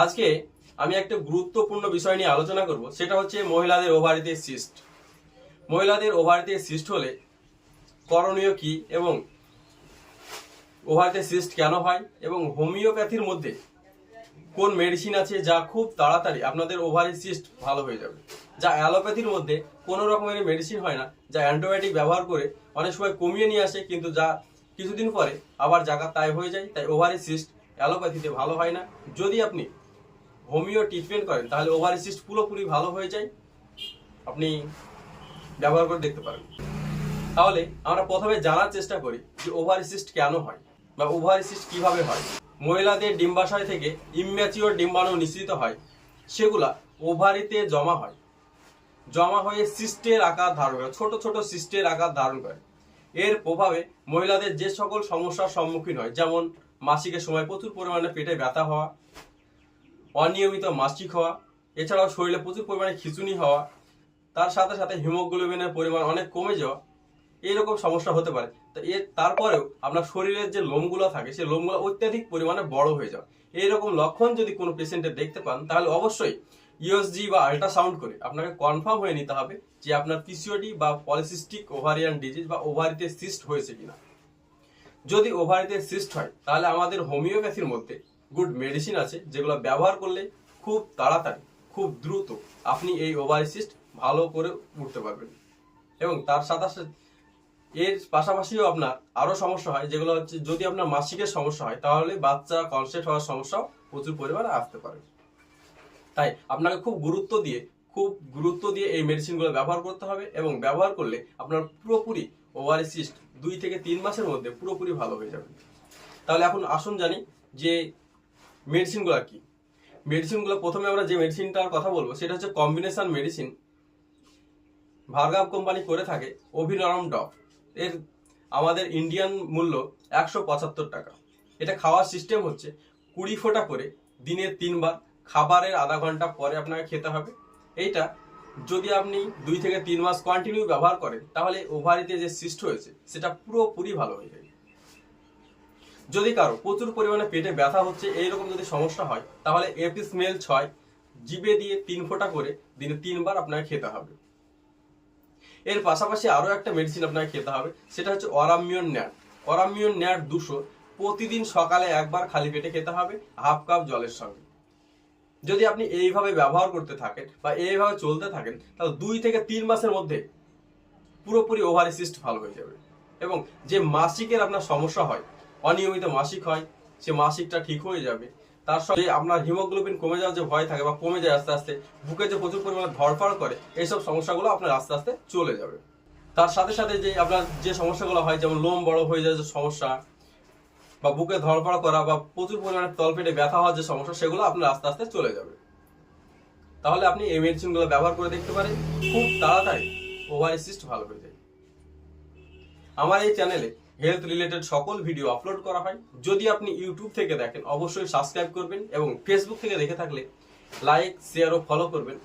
আজকে আমি একটা গুরুত্বপূর্ণ বিষয় নিয়ে আলোচনা করব, সেটা হচ্ছে মহিলাদের ওভারিতে সিস্ট। মহিলাদের ওভারিতে সিস্ট হলে করণীয় কি, এবং ওভারিতে সিস্ট কেন হয়, এবং হোমিওপ্যাথির মধ্যে কোন মেডিসিন আছে যা খুব তাড়াতাড়ি আপনাদের ওভারি সিস্ট ভালো হয়ে যাবে, যা অ্যালোপ্যাথির মধ্যে কোনো রকমের মেডিসিন হয় না, যা অ্যান্টিবায়োটিক ব্যবহার করে অনেক সময় কমিয়ে নিয়ে আসে, কিন্তু যা কিছুদিন পরে আবার জায়গা তাই হয়ে যায়। তাই ওভারি সিস্ট অ্যালোপ্যাথিতে ভালো হয় না। যদি আপনি হোমিও ট্রিটমেন্ট করেন তাহলে ওভারি সিস্ট পুরোপুরি ভালো হয়ে যায়। আপনি ব্যবহার করে দেখতে পারেন। তাহলে আমরা প্রথমে জানার চেষ্টা করি যে ওভারি সিস্ট কেন হয় বা ওভারি সিস্ট কিভাবে হয়। মহিলাদের ডিম্বাশয় থেকে ইম্যাচিওর ডিম্বাণু নিঃসৃত হয়, সেগুলা ওভারিতে জমা হয়ে সিস্টের আকার ধারণ করে, ছোট ছোট সিস্টের আকার ধারণ করে। এর প্রভাবে মহিলাদের যে সকল সমস্যার সম্মুখীন হয়, যেমন মাসিকের সময় প্রচুর পরিমাণে পেটে ব্যথা হওয়া, অনিয়মিত মাসিক হওয়া, এছাড়াও শরীরে প্রচুর পরিমাণে খিঁচুনি হওয়া, তার সাথে সাথে হিমোগ্লোবিনের পরিমাণ অনেক কমে যাওয়া, এইরকম সমস্যা হতে পারে। তো তারপরেও আপনার শরীরের যে লোমগুলো থাকে সেই লোমগুলো অত্যাধিক পরিমাণে বড় হয়ে যাওয়া, এইরকম লক্ষণ যদি কোনো পেশেন্টের দেখতে পান তাহলে অবশ্যই ইউএসজি বা আল্ট্রাসাউন্ড করে আপনাকে কনফার্ম হয়ে নিতে হবে যে আপনার পিসিওডি বা পলিসিস্টিক ওভারিয়ান ডিজিজ বা ওভারিতে সিস্ট হয়েছে কিনা। যদি ওভারিতে সিস্ট হয় তাহলে আমাদের হোমিওপ্যাথির মধ্যে গুড মেডিসিন আছে, যেগুলো ব্যবহার করলে খুব তাড়াতাড়ি, খুব দ্রুত আপনি এই ওভারি সিস্ট ভালো করে উঠতে পারবেন। এবং তার সাথে সাথে এর পাশাপাশিও আপনার আরো সমস্যা হয়, যেগুলো হচ্ছে যদি আপনার মাসিকের সমস্যা হয় তাহলে বাচ্চা কনসেপ্ট হওয়ার সমস্যাও প্রচুর পরিমাণে আসতে পারে। তাই আপনাকে খুব গুরুত্ব দিয়ে এই মেডিসিনগুলো ব্যবহার করতে হবে, এবং ব্যবহার করলে আপনার পুরোপুরি ওভারি সিস্ট 2 থেকে 3 মাসের মধ্যে পুরোপুরি ভালো হয়ে যাবে। তাহলে এখন আসুন জানি যে মেডিসিনগুলো কি। মেডিসিনগুলো প্রথমে আমরা যে মেডিসিনটার কথা বলবো সেটা হচ্ছে কম্বিনেশন মেডিসিন। ভার্গাভ কোম্পানি করে থাকে অভিনরম ডপ। এর আমাদের ইন্ডিয়ান মূল্য 175 টাকা। এটা খাওয়ার সিস্টেম হচ্ছে 20 ফোঁটা করে দিনে 3 বার, খাবারের আধা ঘন্টা পরে আপনাকে খেতে হবে। এইটা যদি আপনি 2 থেকে 3 মাস কন্টিনিউ ব্যবহার করেন তাহলে ওভারিতে যে সিস্ট হয়েছে সেটা পুরোপুরি ভালো হয়ে যাবে। যদি কারো প্রচুর পরিমাণে পেটে ব্যথা হচ্ছে, এইরকম যদি সমস্যা হয় তাহলে এপিসমেল 6 জিভে দিয়ে 3 ফোঁটা করে দিনে 3 বার আপনাকে খেতে হবে। এর পাশাপাশি আরো একটা মেডিসিন আপনাকে খেতে হবে, সেটা হচ্ছে অরামিয়ন ন্যাট। অরামিয়ন ন্যাট 200 প্রতিদিন সকালে একবার খালি পেটে খেতে হবে, হাফ কাপ জলের সঙ্গে। যদি আপনি এইভাবে ব্যবহার করতে থাকেন বা এইভাবে চলতে থাকেন তাহলে 2 থেকে 3 মাসের মধ্যে পুরোপুরি ওভারি সিস্ট ভালো হয়ে যাবে। এবং যে মাসিকের আপনার সমস্যা হয়, অনিয়মিত মাসিক হয়, সে মাসিকটা ঠিক হয়ে যাবে। তার সঙ্গে আপনার হিমোগ্লোবিন কমে যাওয়ার যে ভয় থাকে বা কমে যায় আস্তে আস্তে, বুকে যে প্রচুর পরিমাণে ধড়ফড় করে, এইসব সমস্যাগুলো আপনার আস্তে আস্তে চলে যাবে। তার সাথে সাথে যে আপনার যে সমস্যাগুলো হয়, যেমন লোম বড় হয়ে যাওয়ার যে সমস্যা, বা বুকে ধড়ফড় করা, বা প্রচুর পরিমাণে তলপেটে ব্যথা হওয়ার যে সমস্যা, সেগুলো আপনার আস্তে আস্তে চলে যাবে। তাহলে আপনি এই মেডিসিনগুলো ব্যবহার করে দেখতে পারেন, খুব তাড়াতাড়ি ওভারি সিস্ট ভালো হয়ে যায়। আমার এই চ্যানেলে হেলথ রিলেটেড সকল ভিডিও আপলোড করা হয়। যদি আপনি ইউটিউব থেকে দেখেন অবশ্যই সাবস্ক্রাইব করবেন, এবং ফেসবুক থেকে দেখে থাকলে লাইক, শেয়ার ও ফলো করবেন।